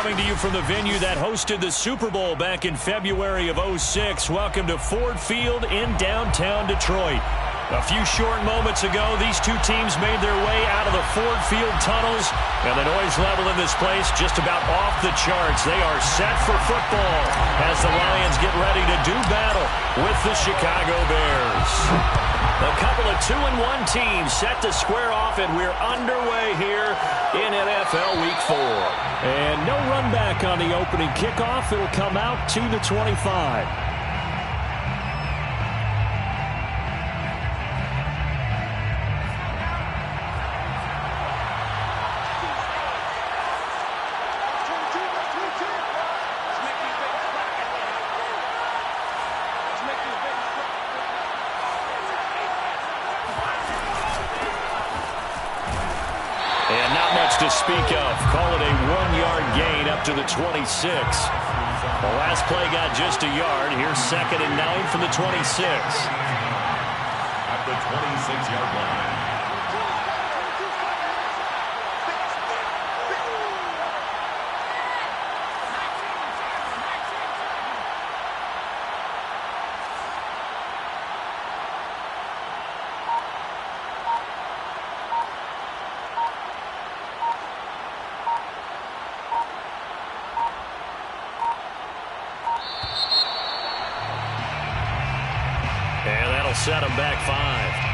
coming to you from the venue that hosted the Super Bowl back in February of '06. Welcome to Ford Field in downtown Detroit. A few short moments ago, these two teams made their way out of the Ford Field tunnels, and the noise level in this place just about off the charts. They are set for football as the Lions get ready to do battle with the Chicago Bears. A couple of 2-1 teams set to square off, and we're underway here in NFL Week 4. And no run back on the opening kickoff. It'll come out to the 25. To speak of. Call it a 1-yard gain up to the 26. The last play got just a yard. Here's 2nd and 9 from the 26. At the 26-yard line. Set him back 5.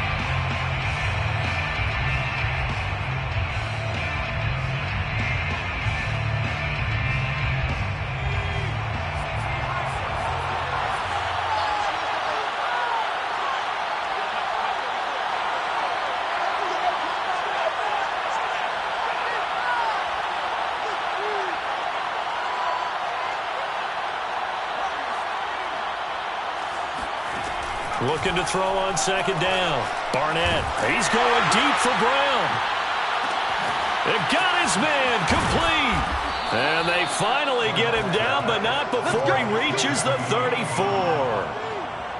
Looking to throw on 2nd down. Barnett, he's going deep for Brown. They've got his man complete. And they finally get him down, but not before he reaches the 34.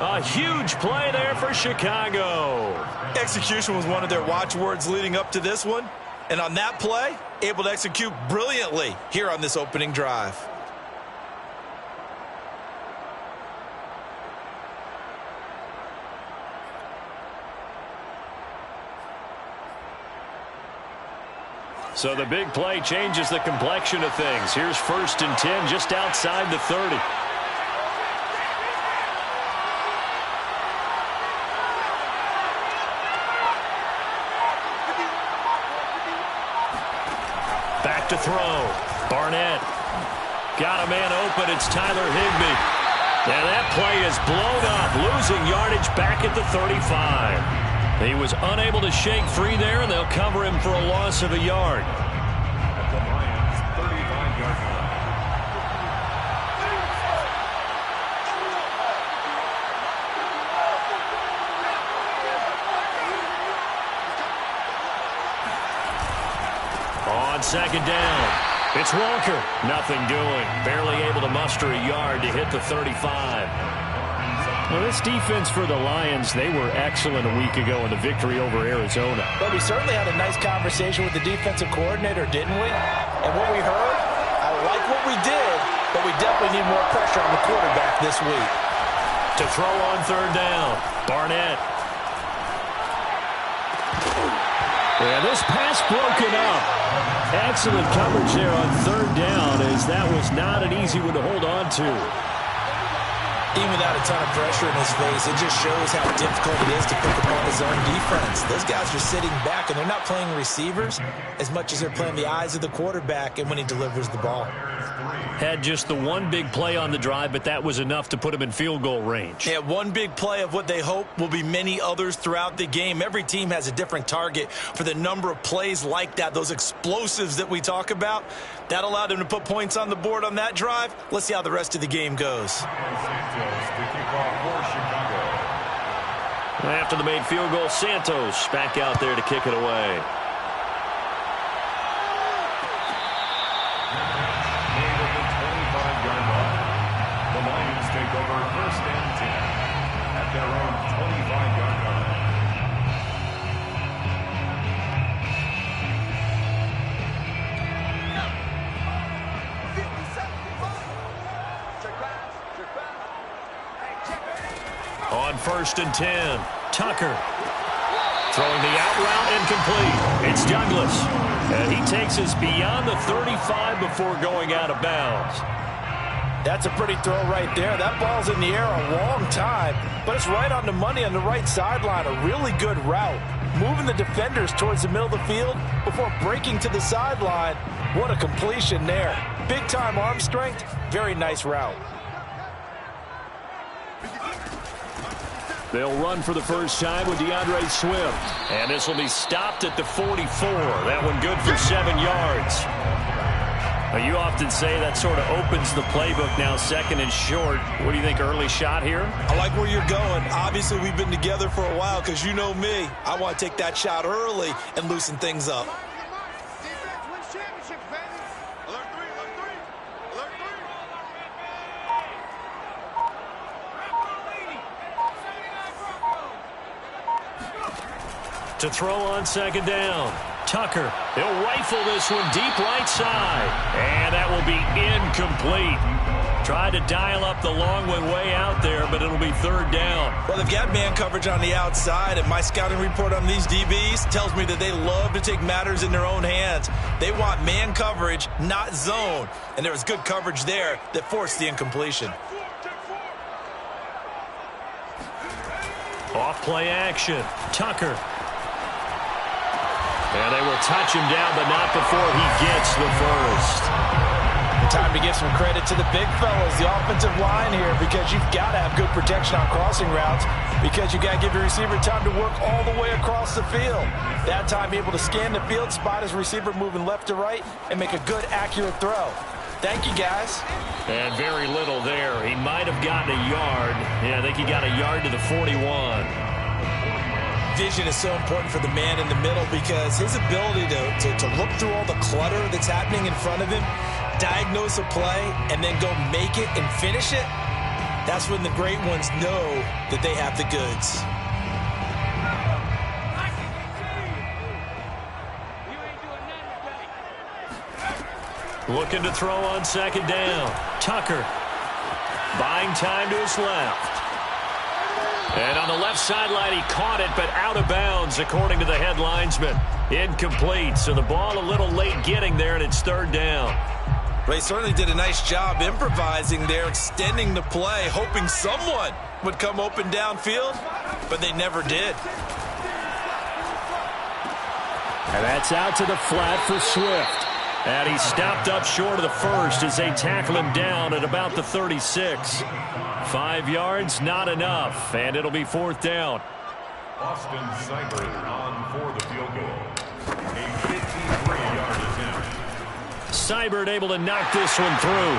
A huge play there for Chicago. Execution was one of their watchwords leading up to this one. And on that play, able to execute brilliantly here on this opening drive. So the big play changes the complexion of things. Here's 1st and 10 just outside the 30. Back to throw. Barnett. Got a man open. It's Tyler Higbee. And that play is blown up, losing yardage back at the 35. He was unable to shake free there, and they'll cover him for a loss of a yard. At the Lions' 35-yard line. On 2nd down, it's Walker. Nothing doing. Barely able to muster a yard to hit the 35. Well, this defense for the Lions, they were excellent a week ago in the victory over Arizona. But we certainly had a nice conversation with the defensive coordinator, didn't we? And what we heard, I like what we did, but we definitely need more pressure on the quarterback this week. To throw on 3rd down, Barnett. Yeah, this pass broken up. Excellent coverage there on 3rd down, as that was not an easy one to hold on to. Even without a ton of pressure in his face, it just shows how difficult it is to pick apart his own defense. Those guys are sitting back, and they're not playing receivers as much as they're playing the eyes of the quarterback and when he delivers the ball. Had just the one big play on the drive, but that was enough to put him in field goal range. Yeah, one big play of what they hope will be many others throughout the game. Every team has a different target for the number of plays like that, those explosives that we talk about. That allowed them to put points on the board on that drive. Let's see how the rest of the game goes. After the made field goal, Santos back out there to kick it away. The Lions take over 1st and 10 at their own 25-yard line. 1st and 10. Tucker. Throwing the out route incomplete. It's Douglas. And he takes us beyond the 35 before going out of bounds. That's a pretty throw right there. That ball's in the air a long time, but it's right on the money on the right sideline. A really good route. Moving the defenders towards the middle of the field before breaking to the sideline. What a completion there. Big-time arm strength. Very nice route. They'll run for the first time with DeAndre Swift. And this will be stopped at the 44. That one good for 7 yards. Well, you often say that sort of opens the playbook now, 2nd and short. What do you think, early shot here? I like where you're going. Obviously, we've been together for a while because you know me. I want to take that shot early and loosen things up. To throw on 2nd down. Tucker. He'll rifle this one deep right side. And that will be incomplete. Tried to dial up the long one way out there, but it'll be 3rd down. Well, they've got man coverage on the outside, and my scouting report on these DBs tells me that they love to take matters in their own hands. They want man coverage, not zone. And there was good coverage there that forced the incompletion. Off play action. Tucker. And they will touch him down, but not before he gets the first. Time to give some credit to the big fellas, the offensive line here, because you've got to have good protection on crossing routes, because you got to give your receiver time to work all the way across the field. That time, be able to scan the field, spot his receiver moving left to right, and make a good, accurate throw. Thank you, guys. And very little there. He might have gotten a yard. Yeah, I think he got a yard to the 41. Vision is so important for the man in the middle because his ability to look through all the clutter that's happening in front of him, diagnose a play, and then go make it and finish it, that's when the great ones know that they have the goods. Looking to throw on 2nd down. Tucker. Buying time to his left. And on the left sideline, he caught it, but out of bounds, according to the head linesman. Incomplete, so the ball a little late getting there, and it's 3rd down. Ray certainly did a nice job improvising there, extending the play, hoping someone would come open downfield, but they never did. And that's out to the flat for Swift. And he stopped up short of the first as they tackle him down at about the 36. 5 yards, not enough, and it'll be 4th down. Austin Seibert on for the field goal. A 53-yard attempt. Seibert able to knock this one through,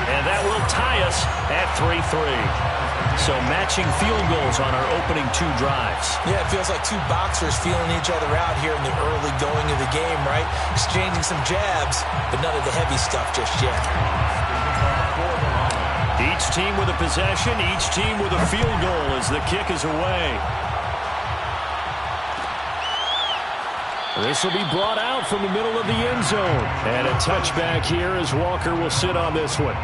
and that will tie us at 3-3. So matching field goals on our opening 2 drives. Yeah, it feels like 2 boxers feeling each other out here in the early going of the game, right? Exchanging some jabs, but none of the heavy stuff just yet. Each team with a possession, each team with a field goal as the kick is away. This will be brought out from the middle of the end zone. And a touchback here as Walker will sit on this one.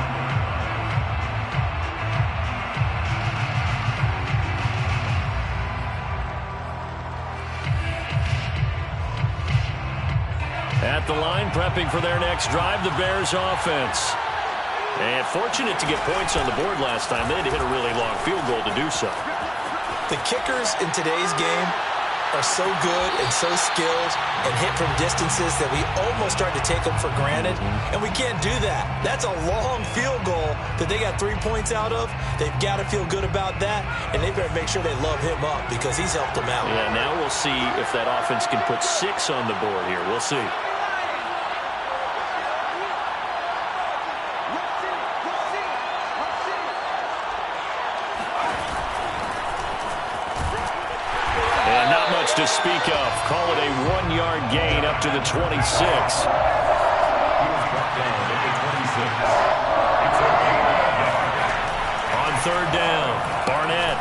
At the line, prepping for their next drive, the Bears offense. And fortunate to get points on the board last time. They had to hit a really long field goal to do so. The kickers in today's game are so good and so skilled and hit from distances that we almost start to take them for granted, and we can't do that. That's a long field goal that they got 3 points out of. They've got to feel good about that, and they better make sure they love him up because he's helped them out. Yeah, now we'll see if that offense can put 6 on the board here. We'll see. To speak of. Call it a 1-yard gain up to the 26. On 3rd down, Barnett.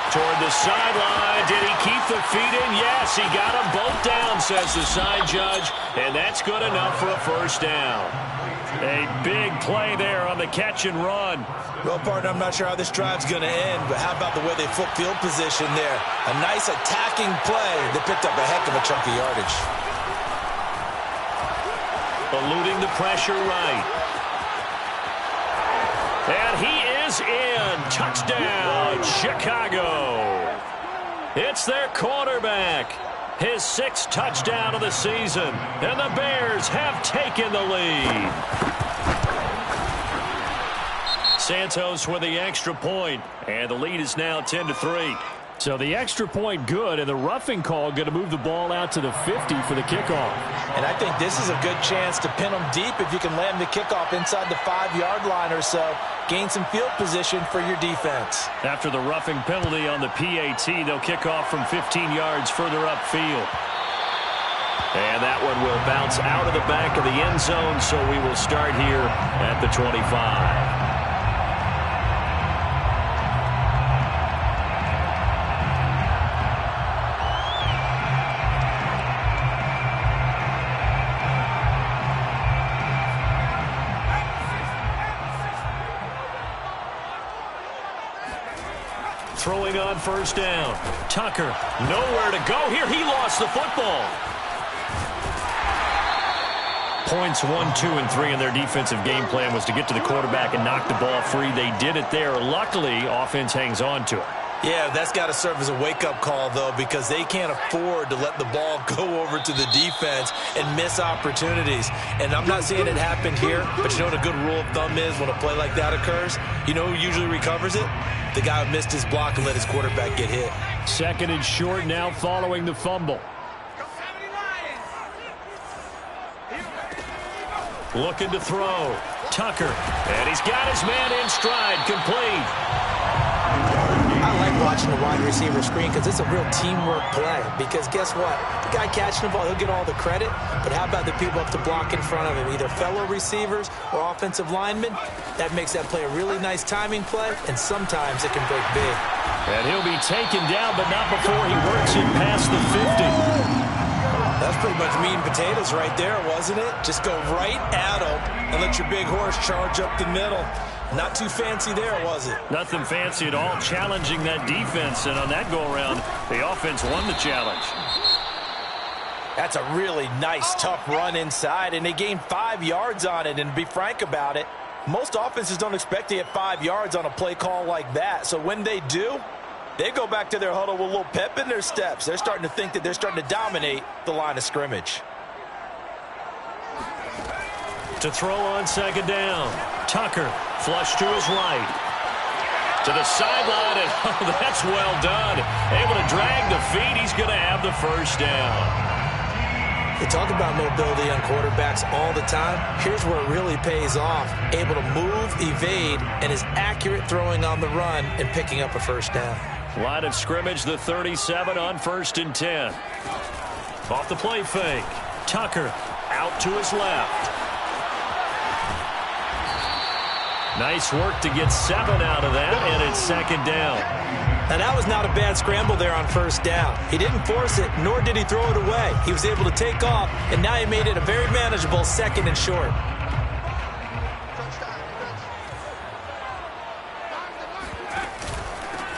Toward the sideline. And did he keep the feet in? Yes, he got them both down, says the side judge. And that's good enough for a first down. A big play there on the catch and run. Well, partner, I'm not sure how this drive's going to end, but how about the way they flip field position there? A nice attacking play that picked up a heck of a chunk of yardage. Eluding the pressure right. And he is in. Touchdown, Chicago. It's their quarterback. His 6th touchdown of the season. And the Bears have taken the lead. Santos with the extra point. And the lead is now 10-3. So the extra point good, and the roughing call going to move the ball out to the 50 for the kickoff. And I think this is a good chance to pin them deep if you can land the kickoff inside the 5-yard line or so. Gain some field position for your defense. After the roughing penalty on the PAT, they'll kick off from 15 yards further upfield. And that one will bounce out of the back of the end zone, so we will start here at the 25. Throwing on first down. Tucker, nowhere to go here. He lost the football. Points 1, 2, and 3 in their defensive game plan was to get to the quarterback and knock the ball free. They did it there. Luckily, offense hangs on to it. Yeah, that's got to serve as a wake-up call, though, because they can't afford to let the ball go over to the defense and miss opportunities. And I'm not saying it happened here, but you know what a good rule of thumb is when a play like that occurs? You know who usually recovers it? The guy who missed his block and let his quarterback get hit. 2nd and short now following the fumble. Looking to throw. Tucker. And he's got his man in stride. Complete. I like watching the wide receiver screen because it's a real teamwork play. Because guess what? The guy catching the ball, he'll get all the credit. But how about the people up to block in front of him? Either fellow receivers or offensive linemen. That makes that play a really nice timing play. And sometimes it can break big. And he'll be taken down, but not before he works it past the 50. That's pretty much meat and potatoes right there, wasn't it? Just go right at him and let your big horse charge up the middle. Not too fancy there, was it? Nothing fancy at all, challenging that defense. And on that go-around, the offense won the challenge. That's a really nice, tough run inside, and they gained 5 yards on it. And to be frank about it, most offenses don't expect to get 5 yards on a play call like that. So when they do, they go back to their huddle with a little pep in their steps. They're starting to think that they're starting to dominate the line of scrimmage. To throw on 2nd down. Tucker, flush to his right. To the sideline, and oh, that's well done. Able to drag the feet. He's going to have the first down. They talk about mobility on quarterbacks all the time. Here's where it really pays off. Able to move, evade, and is accurate throwing on the run and picking up a first down. Line of scrimmage, the 37 on 1st and 10. Off the play fake. Tucker out to his left. Nice work to get 7 out of that, and it's 2nd down. Now, that was not a bad scramble there on first down. He didn't force it, nor did he throw it away. He was able to take off, and now he made it a very manageable 2nd and short.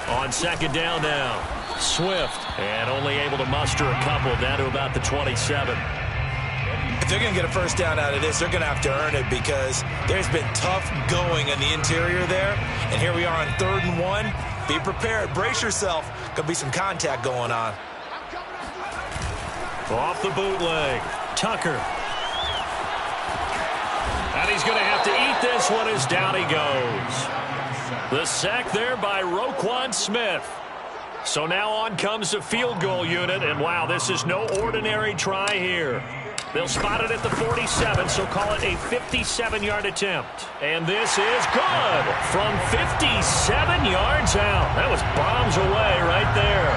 On 2nd down now, Swift, and only able to muster a couple down to about the 27. If they're going to get a first down out of this, they're going to have to earn it because there's been tough going in the interior there. And here we are on 3rd and 1. Be prepared. Brace yourself. Going to be some contact going on. Off the bootleg. Tucker. And he's going to have to eat this one as down he goes. The sack there by Roquan Smith. So now on comes the field goal unit. And wow, this is no ordinary try here. They'll spot it at the 47, so call it a 57-yard attempt. And this is good from 57 yards out. That was bombs away right there.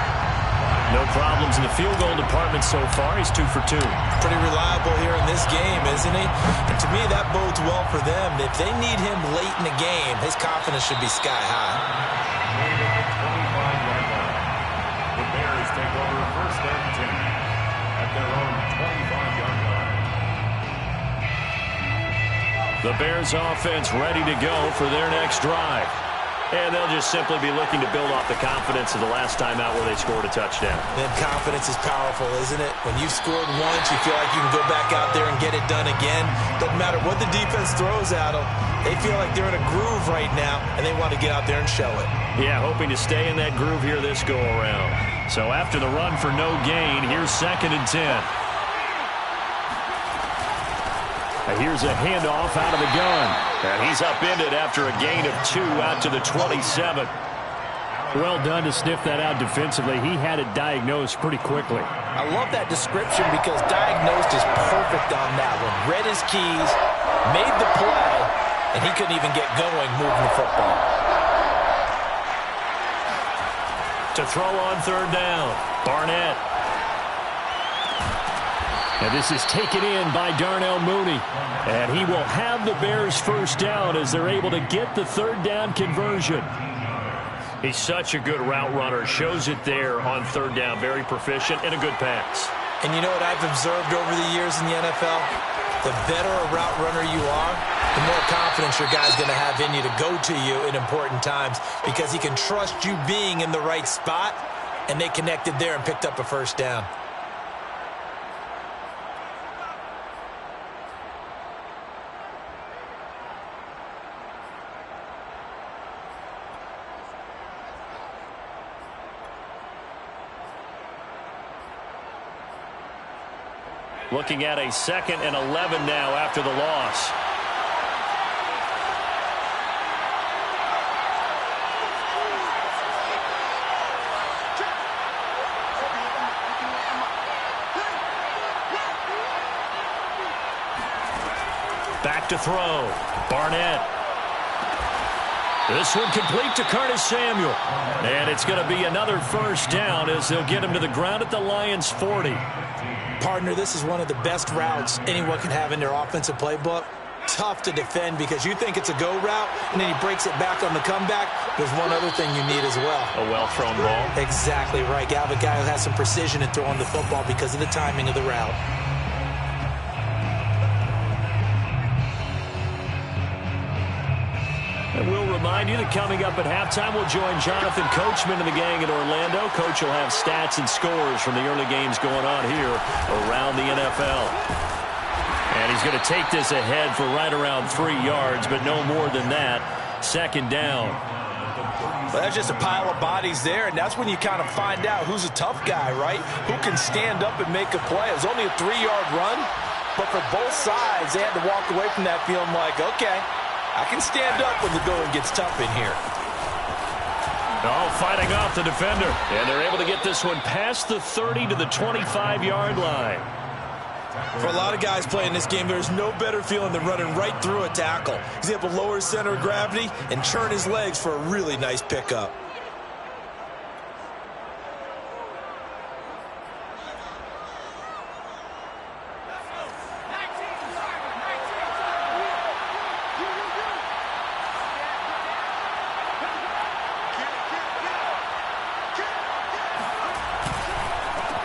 No problems in the field goal department so far. He's 2 for 2. Pretty reliable here in this game, isn't he? And to me, that bodes well for them. If they need him late in the game, his confidence should be sky high. The Bears The Bears offense ready to go for their next drive. And they'll just simply be looking to build off the confidence of the last time out where they scored a touchdown. And confidence is powerful, isn't it? When you've scored once, you feel like you can go back out there and get it done again. Doesn't matter what the defense throws at them. They feel like they're in a groove right now, and they want to get out there and show it. Yeah, hoping to stay in that groove here this go-around. So after the run for no gain, here's 2nd and 10. Here's a handoff out of the gun. And he's upended after a gain of 2 out to the 27. Well done to sniff that out defensively. He had it diagnosed pretty quickly. I love that description because diagnosed is perfect on that one. Read his keys, made the play, and he couldn't even get going moving the football. To throw on 3rd down, Barnett. And this is taken in by Darnell Mooney. And he will have the Bears 1st down as they're able to get the 3rd down conversion. He's such a good route runner. Shows it there on 3rd down. Very proficient and a good pass. And you know what I've observed over the years in the NFL? The better a route runner you are, the more confidence your guy's going to have in you to go to you in important times because he can trust you being in the right spot, and they connected there and picked up a 1st down. Looking at a 2nd and 11 now after the loss. Back to throw. Barnett. This one complete to Curtis Samuel. And it's going to be another 1st down as they'll get him to the ground at the Lions' 40. Partner, this is one of the best routes anyone can have in their offensive playbook. Tough to defend because you think it's a go route, and then he breaks it back on the comeback. There's one other thing you need as well. A well-thrown ball. Exactly right. You have a guy who has some precision in throwing the football because of the timing of the route. And we'll remind you that coming up at halftime, we'll join Jonathan Coachman and the gang in Orlando. Coach will have stats and scores from the early games going on here around the NFL. And he's going to take this ahead for right around 3 yards, but no more than that. 2nd down. Well, that's just a pile of bodies there, and that's when you kind of find out who's a tough guy, right? Who can stand up and make a play. It was only a 3-yard run, but for both sides, they had to walk away from that feeling like, okay, I can stand up when the going gets tough in here. Oh, fighting off the defender. And they're able to get this one past the 30 to the 25-yard line. For a lot of guys playing this game, there's no better feeling than running right through a tackle. He's able to lower his center of gravity and churn his legs for a really nice pickup.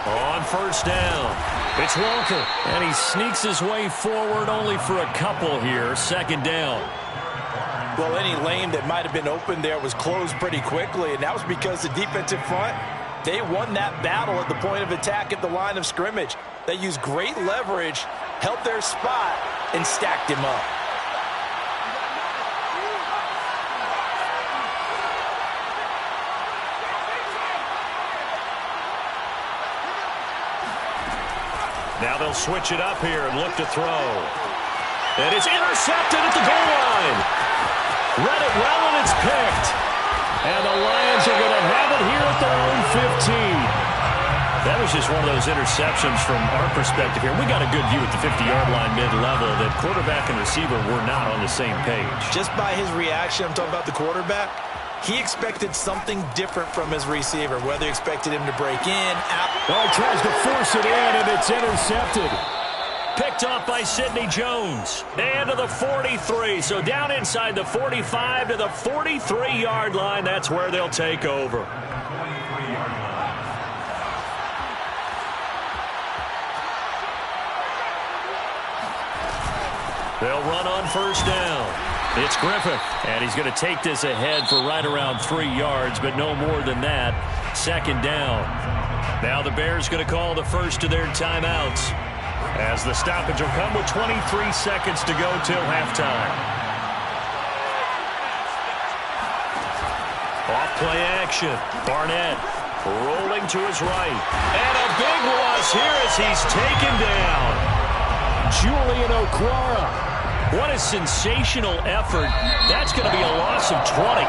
On 1st down, it's Walker, and he sneaks his way forward only for a couple here. 2nd down. Well, any lane that might have been open there was closed pretty quickly, and that was because the defensive front, they won that battle at the point of attack at the line of scrimmage. They used great leverage, held their spot, and stacked him up. Now they'll switch it up here and look to throw. And it's intercepted at the goal line. Read it well, and it's picked. And the Lions are going to have it here at their own 15. That was just one of those interceptions from our perspective here. We got a good view at the 50-yard line mid-level that quarterback and receiver were not on the same page. Just by his reaction, I'm talking about the quarterback, he expected something different from his receiver, whether he expected him to break in, out. Oh, he tries to force it in, and it's intercepted. Picked off by Sidney Jones. And to the 43. So down inside the 45 to the 43-yard line. That's where they'll take over. They'll run on first down. It's Griffith, and he's going to take this ahead for right around 3 yards, but no more than that. Second down. Now the Bears going to call the first of their timeouts, as the stoppage will come with 23 seconds to go till halftime. Off play action. Barnett rolling to his right. And a big loss here as he's taken down. Julian Okwara. What a sensational effort. That's going to be a loss of 20.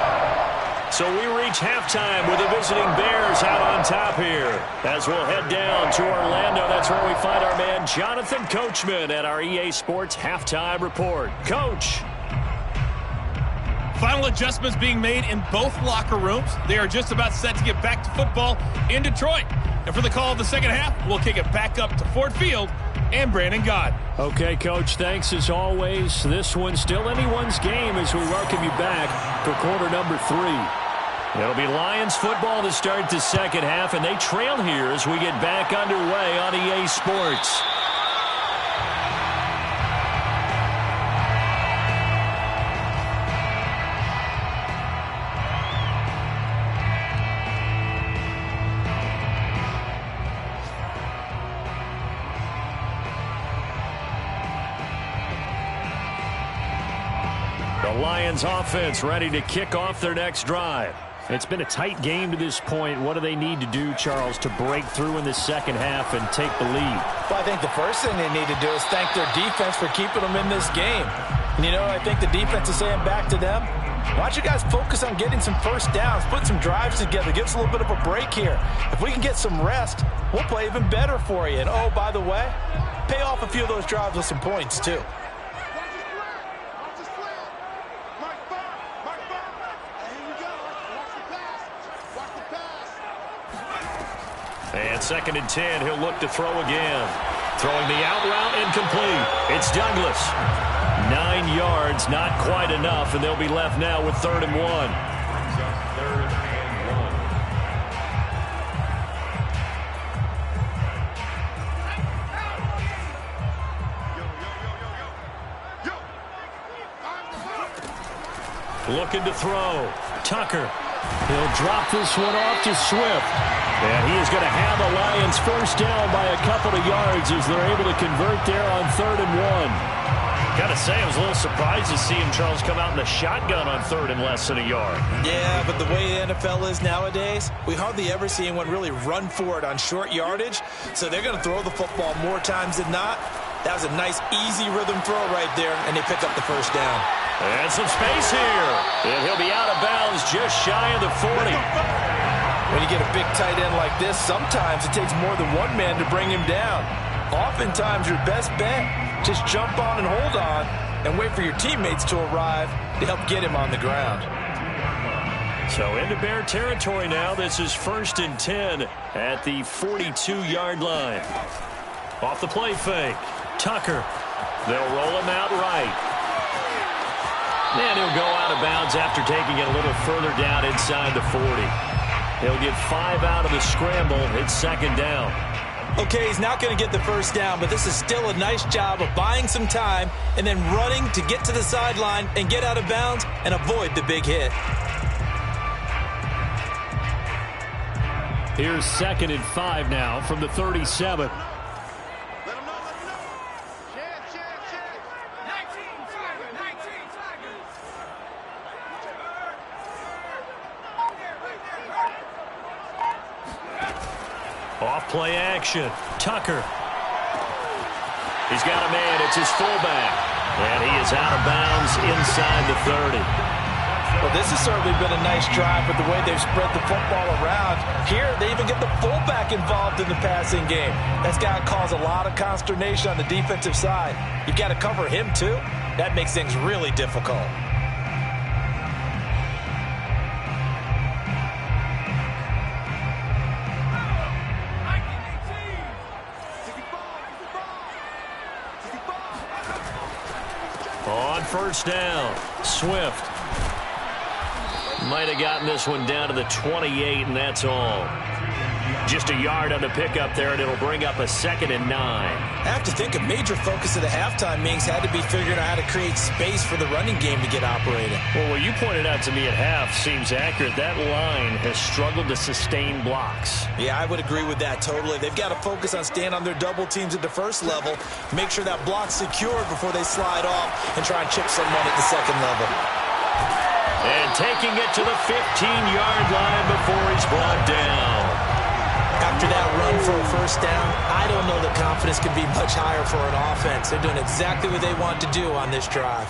So we reach halftime with the visiting Bears out on top here. As we'll head down to Orlando, that's where we find our man Jonathan Coachman at our EA Sports Halftime Report. Coach. Final adjustments being made in both locker rooms. They are just about set to get back to football in Detroit. And for the call of the second half, we'll kick it back up to Ford Field and Brandon Gott. Okay, Coach, thanks as always. This one's still anyone's game as we welcome you back for quarter number 3. It'll be Lions football to start the second half, and they trail here as we get back underway on EA Sports. The Lions offense ready to kick off their next drive. It's been a tight game to this point. What do they need to do, Charles, to break through in the second half and take the lead? Well, I think the first thing they need to do is thank their defense for keeping them in this game. And, I think the defense is saying back to them, why don't you guys focus on getting some first downs, put some drives together, give us a little bit of a break here. If we can get some rest, we'll play even better for you. And, oh, by the way, pay off a few of those drives with some points, too. And 2nd and 10, he'll look to throw again. Throwing the out route incomplete. It's Douglas. 9 yards, not quite enough, and they'll be left now with 3rd and 1. Third and 1. Looking to throw. Tucker. He'll drop this one off to Swift. And he is going to have the Lions first down by a couple of yards as they're able to convert there on 3rd and 1. Got to say, I was a little surprised to see him, Charles, come out in the shotgun on 3rd and less than a yard. Yeah, but the way the NFL is nowadays, we hardly ever see anyone really run for it on short yardage. So they're going to throw the football more times than not. That was a nice, easy rhythm throw right there, and they pick up the first down. And some space here. And he'll be out of bounds just shy of the 40. When you get a big tight end like this, sometimes it takes more than one man to bring him down. Oftentimes, your best bet, just jump on and hold on and wait for your teammates to arrive to help get him on the ground. So into Bear territory now. This is 1st and 10 at the 42-yard line. Off the play fake. Tucker. They'll roll him out right. And he'll go out of bounds after taking it a little further down inside the 40. He'll get 5 out of the scramble. It's 2nd down. Okay, he's not going to get the first down, but this is still a nice job of buying some time and then running to get to the sideline and get out of bounds and avoid the big hit. Here's 2nd and 5 now from the 37. Off play action. Tucker. He's got a man. It's his fullback. And he is out of bounds inside the 30. Well, this has certainly been a nice drive with the way they've spread the football around. Here, they even get the fullback involved in the passing game. That's got to cause a lot of consternation on the defensive side. You've got to cover him, too. That makes things really difficult. On first down, Swift. Might have gotten this one down to the 28, and that's all. Just a yard on the pickup there, and it'll bring up a 2nd and 9. I have to think a major focus of the halftime meetings had to be figuring out how to create space for the running game to get operating. Well, what you pointed out to me at half seems accurate. That line has struggled to sustain blocks. Yeah, I would agree with that totally. They've got to focus on staying on their double teams at the first level, make sure that block's secured before they slide off and try and chip someone at the second level. And taking it to the 15-yard line before he's brought down. After that run for a first down, I don't know that confidence can be much higher for an offense. They're doing exactly what they want to do on this drive.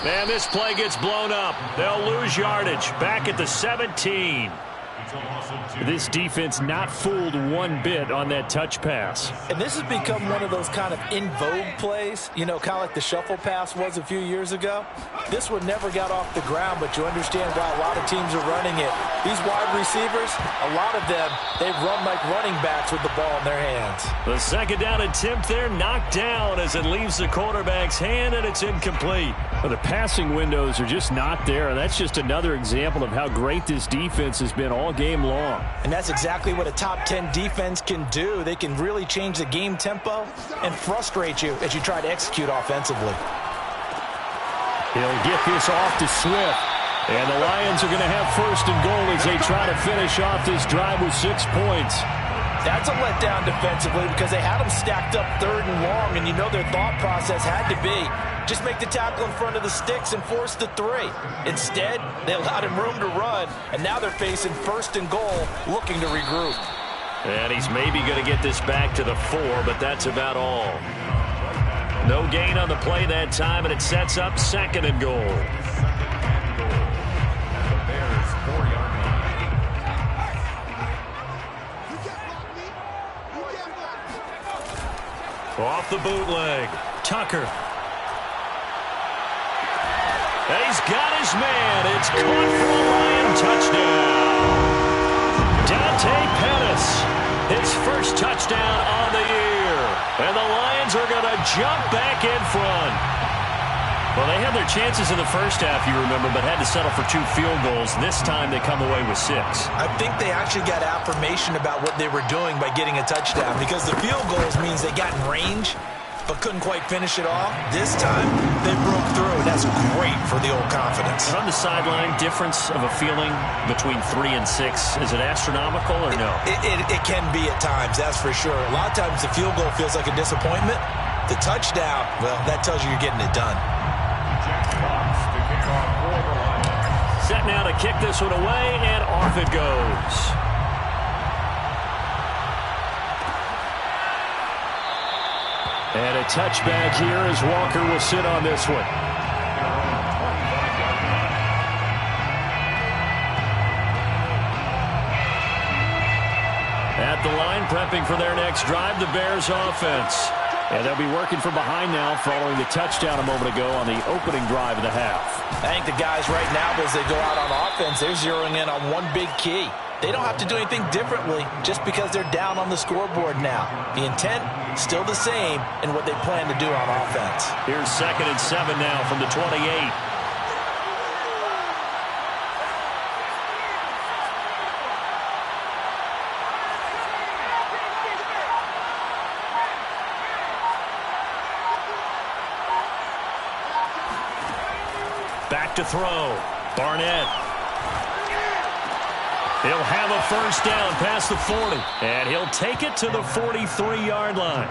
And this play gets blown up. They'll lose yardage. Back at the 17. This defense not fooled one bit on that touch pass. And this has become one of those kind of in vogue plays, you know, kind of like the shuffle pass was a few years ago. This one never got off the ground, but you understand why a lot of teams are running it. These wide receivers, a lot of them, they run like running backs with the ball in their hands. The 2nd down attempt there knocked down as it leaves the quarterback's hand, and it's incomplete. Well, the passing windows are just not there, and that's just another example of how great this defense has been all game long. And that's exactly what a top 10 defense can do. They can really change the game tempo and frustrate you as you try to execute offensively. He'll get this off to Swift. And the Lions are going to have 1st and goal as they try to finish off this drive with 6 points. That's a letdown defensively because they had them stacked up 3rd and long, and you know their thought process had to be just make the tackle in front of the sticks and force the 3. Instead, they allowed him room to run, and now they're facing 1st and goal, looking to regroup. And he's maybe going to get this back to the 4, but that's about all. No gain on the play that time, and it sets up 2nd and goal. Off the bootleg, Tucker. And he's got his man. It's caught for a Lion touchdown. Dante Pettis, his first touchdown on the year. And the Lions are going to jump back in front. Well, they had their chances in the first half, you remember, but had to settle for 2 field goals. This time they come away with 6. I think they actually got affirmation about what they were doing by getting a touchdown, because the field goals means they got in range but couldn't quite finish it off. This time they broke through, and that's great for the old confidence. And on the sideline, difference of a feeling between 3 and 6, is it astronomical or no? It can be at times, that's for sure. A lot of times the field goal feels like a disappointment. The touchdown, well, that tells you you're getting it done. Set now to kick this one away, and off it goes. And a touchback here as Walker will sit on this one. At the line, prepping for their next drive, the Bears offense. And they'll be working from behind now following the touchdown a moment ago on the opening drive of the half. I think the guys right now, as they go out on offense, they're zeroing in on one big key. They don't have to do anything differently just because they're down on the scoreboard now. The intent, still the same in what they plan to do on offense. Here's 2nd and 7 now from the 28. Back to throw. Barnett. He'll have a first down past the 40. And he'll take it to the 43-yard line.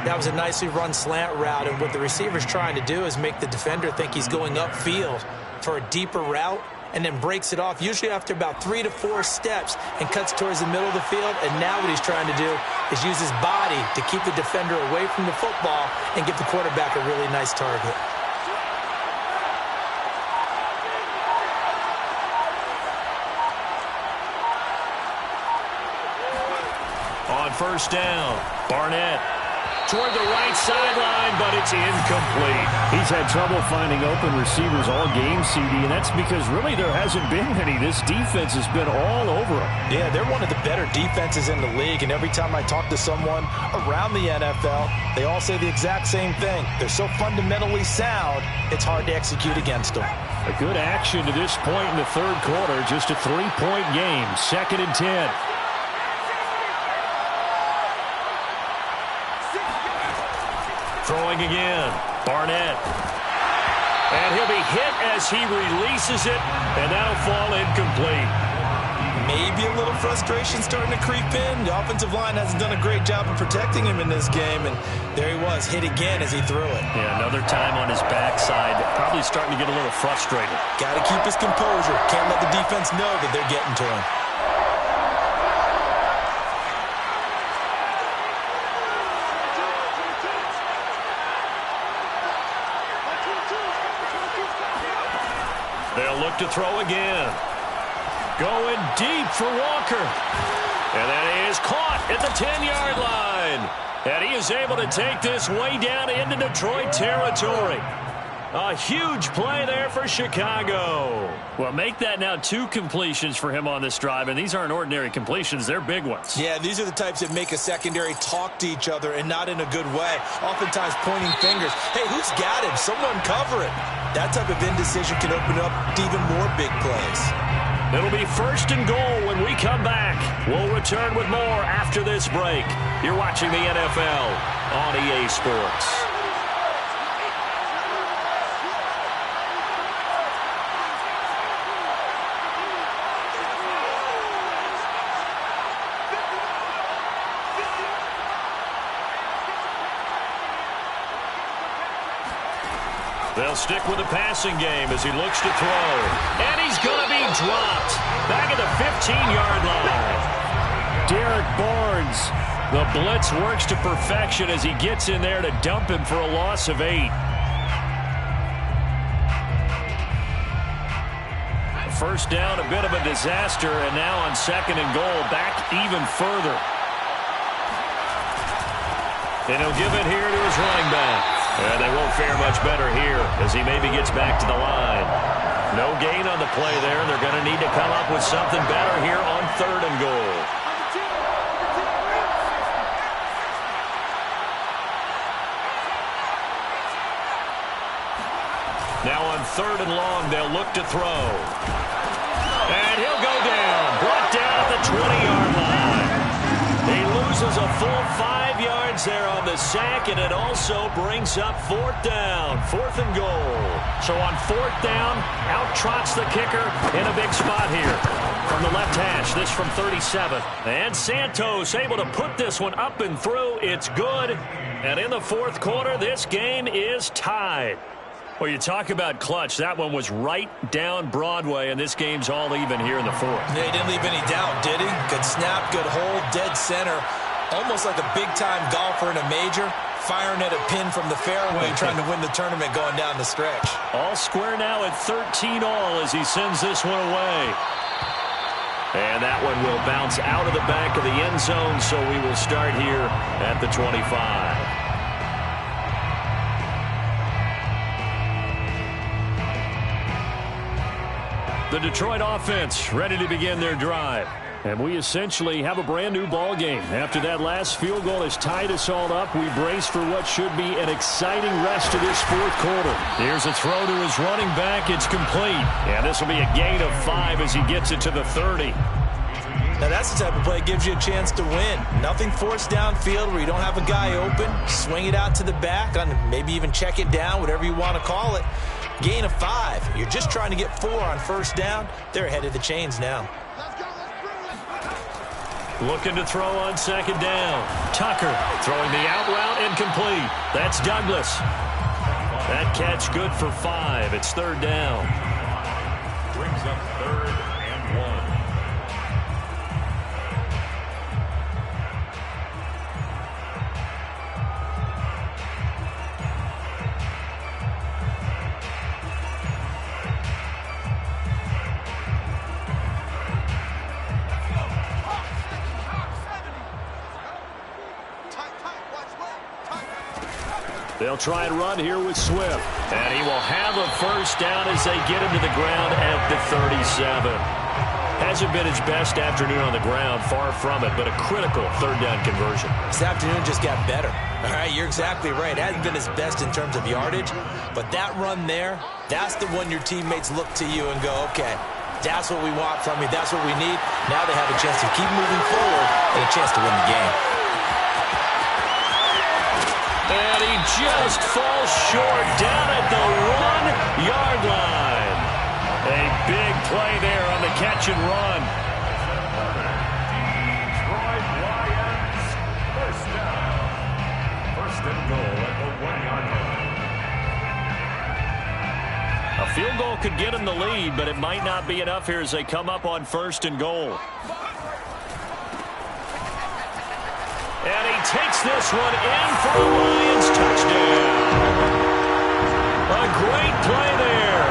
That was a nicely run slant route, and what the receiver's trying to do is make the defender think he's going upfield for a deeper route, and then breaks it off, usually after about 3 to 4 steps, and cuts towards the middle of the field. And now what he's trying to do is use his body to keep the defender away from the football and give the quarterback a really nice target. On first down, Barnett. toward the right sideline, but it's incomplete. He's had trouble finding open receivers all game, CD, and that's because really there hasn't been any. This defense has been all over him. Yeah, they're one of the better defenses in the league, and every time I talk to someone around the NFL, they all say the exact same thing. They're so fundamentally sound, it's hard to execute against them. A good action to this point in the third quarter. Just a 3-point game. 2nd and 10. Throwing again. Barnett. And he'll be hit as he releases it, and that'll fall incomplete. Maybe a little frustration starting to creep in. The offensive line hasn't done a great job of protecting him in this game, and there he was, hit again as he threw it. Yeah, another time on his backside. Probably starting to get a little frustrated. Got to keep his composure. Can't let the defense know that they're getting to him. They'll look to throw again. Going deep for Walker. And that is caught at the 10-yard line. And he is able to take this way down into Detroit territory. A huge play there for Chicago. Well, make that now 2 completions for him on this drive, and these aren't ordinary completions. They're big ones. Yeah, these are the types that make a secondary talk to each other and not in a good way. Oftentimes pointing fingers. Hey, who's got him? Someone cover it. That type of indecision can open up to even more big plays. It'll be 1st and goal when we come back. We'll return with more after this break. You're watching the NFL on EA Sports. They'll stick with the passing game as he looks to throw. And he's going to be dropped. Back at the 15-yard line. Derek Barnes. The blitz works to perfection as he gets in there to dump him for a loss of 8. First down, a bit of a disaster, and now on 2nd and goal, back even further. And he'll give it here to his running back. And they won't fare much better here as he maybe gets back to the line. No gain on the play there. They're going to need to come up with something better here on 3rd and goal. Now on 3rd and long, they'll look to throw. And he'll go down. Brought down at the 20-yard line. He loses a full 5 yards there on the sack, and it also brings up 4th down. 4th and goal. So on 4th down, out trots the kicker in a big spot here. From the left hash, this from 37. And Santos able to put this one up and through. It's good. And in the 4th quarter, this game is tied. Well, you talk about clutch. That one was right down Broadway, and this game's all even here in the 4th. Yeah, he didn't leave any doubt, did he? Good snap, good hold, dead center. Almost like a big-time golfer in a major, firing at a pin from the fairway, trying to win the tournament going down the stretch. All square now at 13 all as he sends this one away. And that one will bounce out of the back of the end zone, so we will start here at the 25. The Detroit offense ready to begin their drive. And we essentially have a brand new ball game. After that last field goal has tied us all up, we brace for what should be an exciting rest of this 4th quarter. Here's a throw to his running back. It's complete. And this will be a gain of 5 as he gets it to the 30. Now that's the type of play that gives you a chance to win. Nothing forced downfield where you don't have a guy open. Swing it out to the back, on maybe even check it down, whatever you want to call it. Gain of 5. You're just trying to get 4 on 1st down. They're ahead of the chains now. Looking to throw on 2nd down. Tucker throwing the out route incomplete. That's Douglas. That catch good for 5. It's 3rd down. Brings up 3rd and 1. They'll try and run here with Swift. And he will have a first down as they get him to the ground at the 37. Hasn't been his best afternoon on the ground, far from it, but a critical third down conversion. This afternoon just got better. All right, you're exactly right. It hasn't been his best in terms of yardage, but that run there, that's the one your teammates look to you and go, okay, that's what we want from you. That's what we need. Now they have a chance to keep moving forward and a chance to win the game. And he just falls short down at the 1-yard line. A big play there on the catch and run. Detroit Lions, first down. First and goal at the 1-yard line. A field goal could get him the lead, but it might not be enough here as they come up on first and goal. And he takes this one in for a Lions touchdown. A great play there.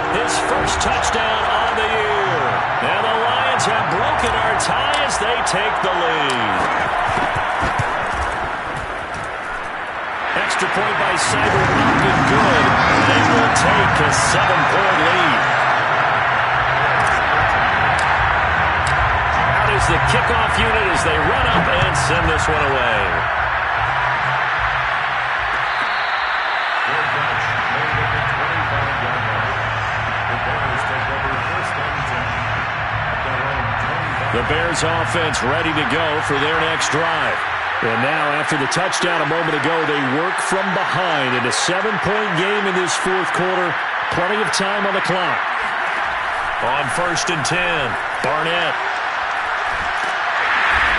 His first touchdown on the year. And the Lions have broken our tie as they take the lead. Extra point by Cyber up and good. They will take a 7-point lead. Out is the kickoff unit as they run up and send this one away. The Bears offense ready to go for their next drive. And now, after the touchdown a moment ago, they work from behind in a 7-point game in this fourth quarter. Plenty of time on the clock. On first and 10, Barnett.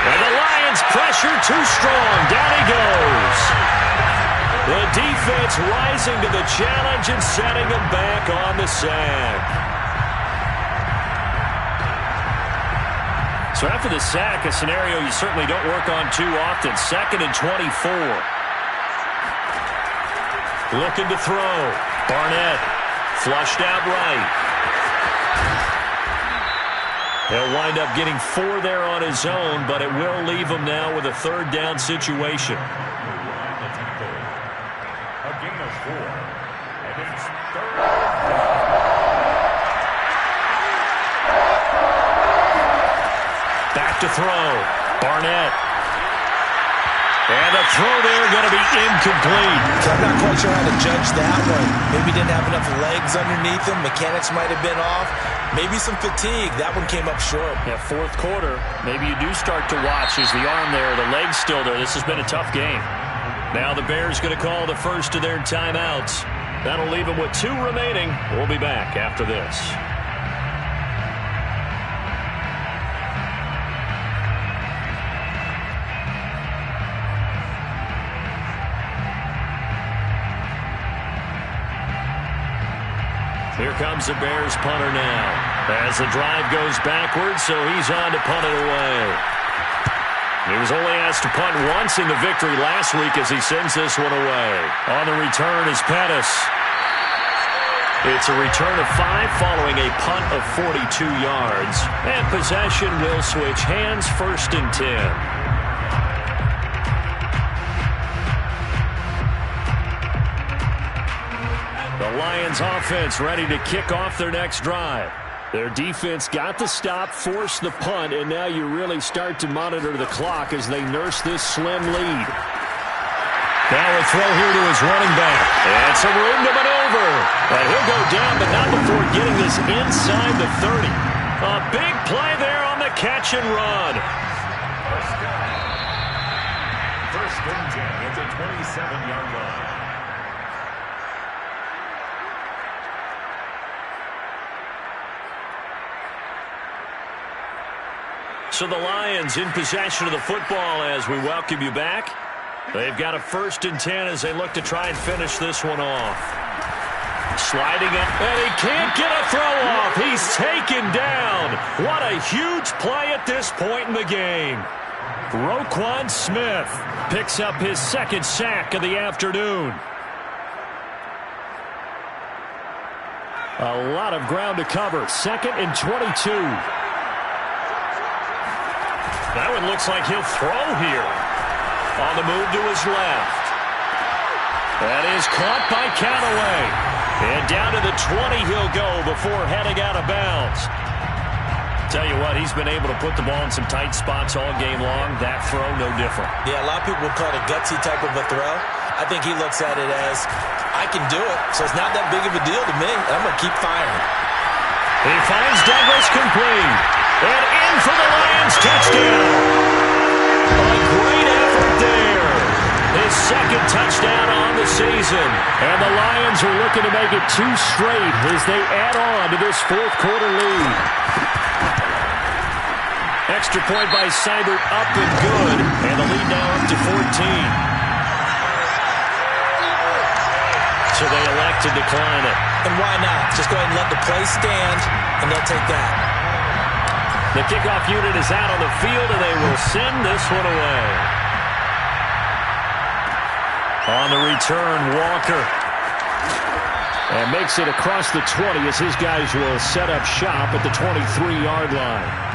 And the Lions pressure too strong. Down he goes. The defense rising to the challenge and setting him back on the sack. So after the sack, a scenario you certainly don't work on too often. 2nd and 24. Looking to throw. Barnett flushed out right. He'll wind up getting 4 there on his own, but it will leave him now with a third down situation. A gain of 4. And it's third down. Back to throw. Barnett. And the throw there going to be incomplete. So I'm not quite sure how to judge that one. Maybe didn't have enough legs underneath him. Mechanics might have been off. Maybe some fatigue. That one came up short. Yeah, fourth quarter. Maybe you do start to watch. Is the arm there, the leg's still there? This has been a tough game. Now the Bears going to call the first of their timeouts. That'll leave them with 2 remaining. We'll be back after this. Here comes the Bears punter now. As the drive goes backwards, so he's on to punt it away. He was only asked to punt once in the victory last week as he sends this one away. On the return is Pettis. It's a return of 5 following a punt of 42 yards. And possession will switch hands, 1st and 10. The Lions offense ready to kick off their next drive. Their defense got the stop, forced the punt, and now you really start to monitor the clock as they nurse this slim lead. Now a throw here to his running back. And some room to maneuver. But he'll go down, but not before getting this inside the 30. A big play there on the catch and run. First and 10 at the 27-yard line. So the Lions in possession of the football as we welcome you back. They've got a 1st and 10 as they look to try and finish this one off. Sliding up, and he can't get a throw off. He's taken down. What a huge play at this point in the game. Roquan Smith picks up his 2nd sack of the afternoon. A lot of ground to cover. 2nd and 22. That one looks like he'll throw here. On the move to his left. That is caught by Callaway. And down to the 20 he'll go before heading out of bounds. Tell you what, he's been able to put the ball in some tight spots all game long. That throw, no different. Yeah, a lot of people would call it a gutsy type of a throw. I think he looks at it as, I can do it, so it's not that big of a deal to me. I'm going to keep firing. He finds Douglas complete. And in for the Lions touchdown. A great effort there. His second touchdown on the season. And the Lions are looking to make it 2 straight as they add on to this fourth quarter lead. Extra point by Seibert, up and good. And the lead now up to 14. So they elect to decline it. And why not? Just go ahead and let the play stand, and they'll take that. The kickoff unit is out on the field, and they will send this one away. On the return, Walker. And makes it across the 20 as his guys will set up shop at the 23-yard line.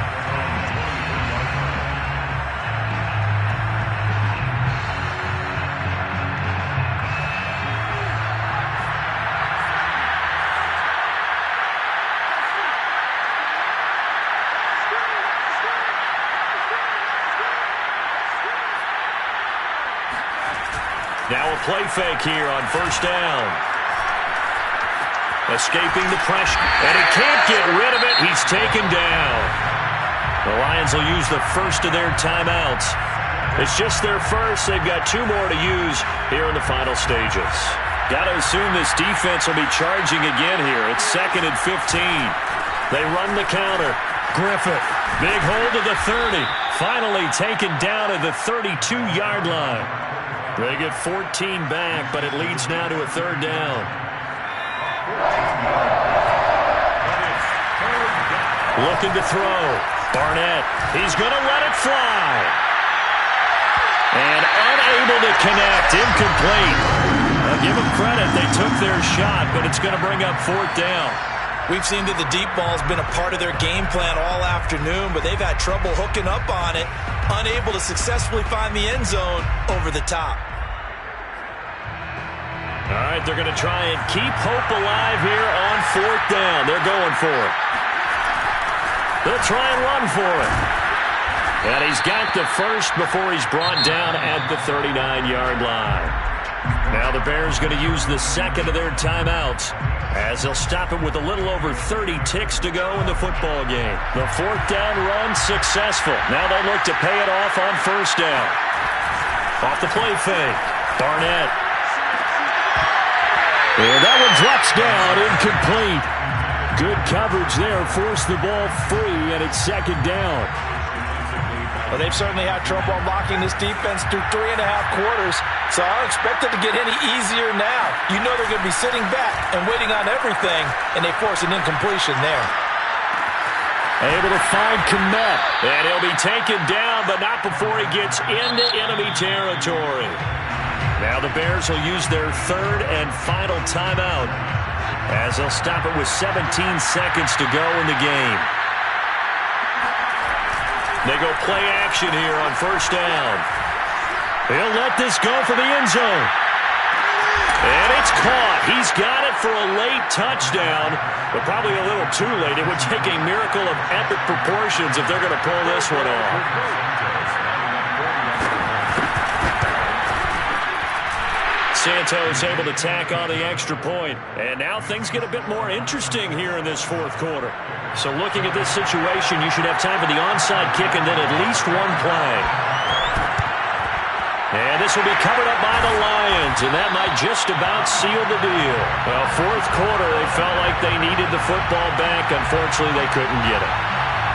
Now a play fake here on first down. Escaping the pressure, and he can't get rid of it. He's taken down. The Lions will use the first of their timeouts. It's just their first. They've got 2 more to use here in the final stages. Got to assume this defense will be charging again here. It's 2nd and 15. They run the counter. Griffith, big hold of the 30. Finally taken down at the 32-yard line. They get 14 back, but it leads now to a 3rd down. Looking to throw. Barnett, he's going to let it fly. And unable to connect, incomplete. I'll give them credit, they took their shot, but it's going to bring up 4th down. We've seen that the deep ball's been a part of their game plan all afternoon, but they've had trouble hooking up on it, unable to successfully find the end zone over the top. All right, they're going to try and keep hope alive here on 4th down. They're going for it. They'll try and run for it. And he's got the first before he's brought down at the 39-yard line. Now the Bears going to use the second of their timeouts as they'll stop it with a little over 30 ticks to go in the football game. The 4th down run successful. Now they look to pay it off on first down. Off the play fake. Barnett. And that one drops down, incomplete. Good coverage there, forced the ball free, and it's 2nd down. Well, they've certainly had trouble unlocking this defense through 3.5 quarters, so I don't expect it to get any easier now. You know they're going to be sitting back and waiting on everything, and they force an incompletion there. Able to find Kmet, and he'll be taken down, but not before he gets into enemy territory. Now the Bears will use their 3rd and final timeout as they'll stop it with 17 seconds to go in the game. They go play action here on first down. He'll let this go for the end zone. And it's caught. He's got it for a late touchdown, but probably a little too late. It would take a miracle of epic proportions if they're going to pull this one off. Santos able to tack on the extra point. And now things get a bit more interesting here in this 4th quarter. So looking at this situation, you should have time for the onside kick and then at least 1 play. And this will be covered up by the Lions, and that might just about seal the deal. Well, 4th quarter, they felt like they needed the football back. Unfortunately, they couldn't get it.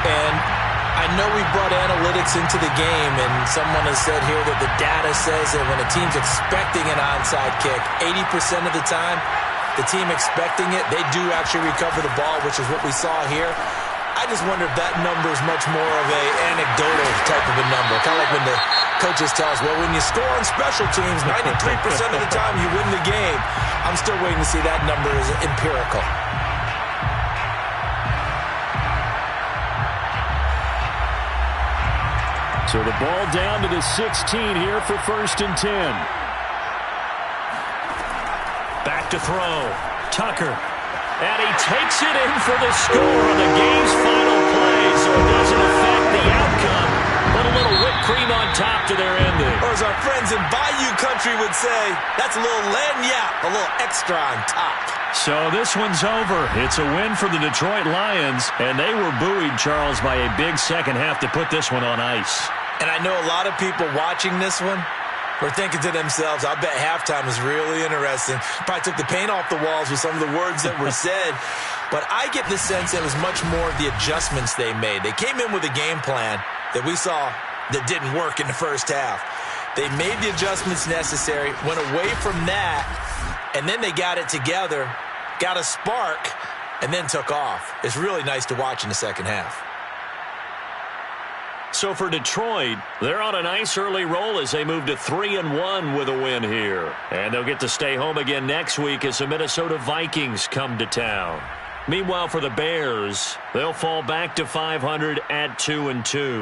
And I know we brought analytics into the game, and someone has said here that the data says that when a team's expecting an onside kick, 80% of the time, the team expecting it, they do actually recover the ball, which is what we saw here. I just wonder if that number is much more of a anecdotal type of a number. Kind of like when the coaches tell us, well, when you score on special teams, 93% of the time you win the game. I'm still waiting to see that number as empirical. So the ball down to the 16 here for 1st and 10. to throw. Tucker. And he takes it in for the score on the game's final play, so it doesn't affect the outcome, but a little whipped cream on top to their ending. Or as our friends in Bayou Country would say, that's a little lagniappe, a little extra on top. So this one's over. It's a win for the Detroit Lions, and they were buoyed, Charles, by a big second half to put this one on ice. And I know a lot of people watching this one were thinking to themselves, I bet halftime was really interesting. Probably took the paint off the walls with some of the words that were said. But I get the sense it was much more of the adjustments they made. They came in with a game plan that we saw that didn't work in the first half. They made the adjustments necessary, went away from that, and then they got it together, got a spark, and then took off. It's really nice to watch in the second half. So for Detroit, they're on a nice early roll as they move to 3-1 with a win here. And they'll get to stay home again next week as the Minnesota Vikings come to town. Meanwhile, for the Bears, they'll fall back to 500 at 2-2.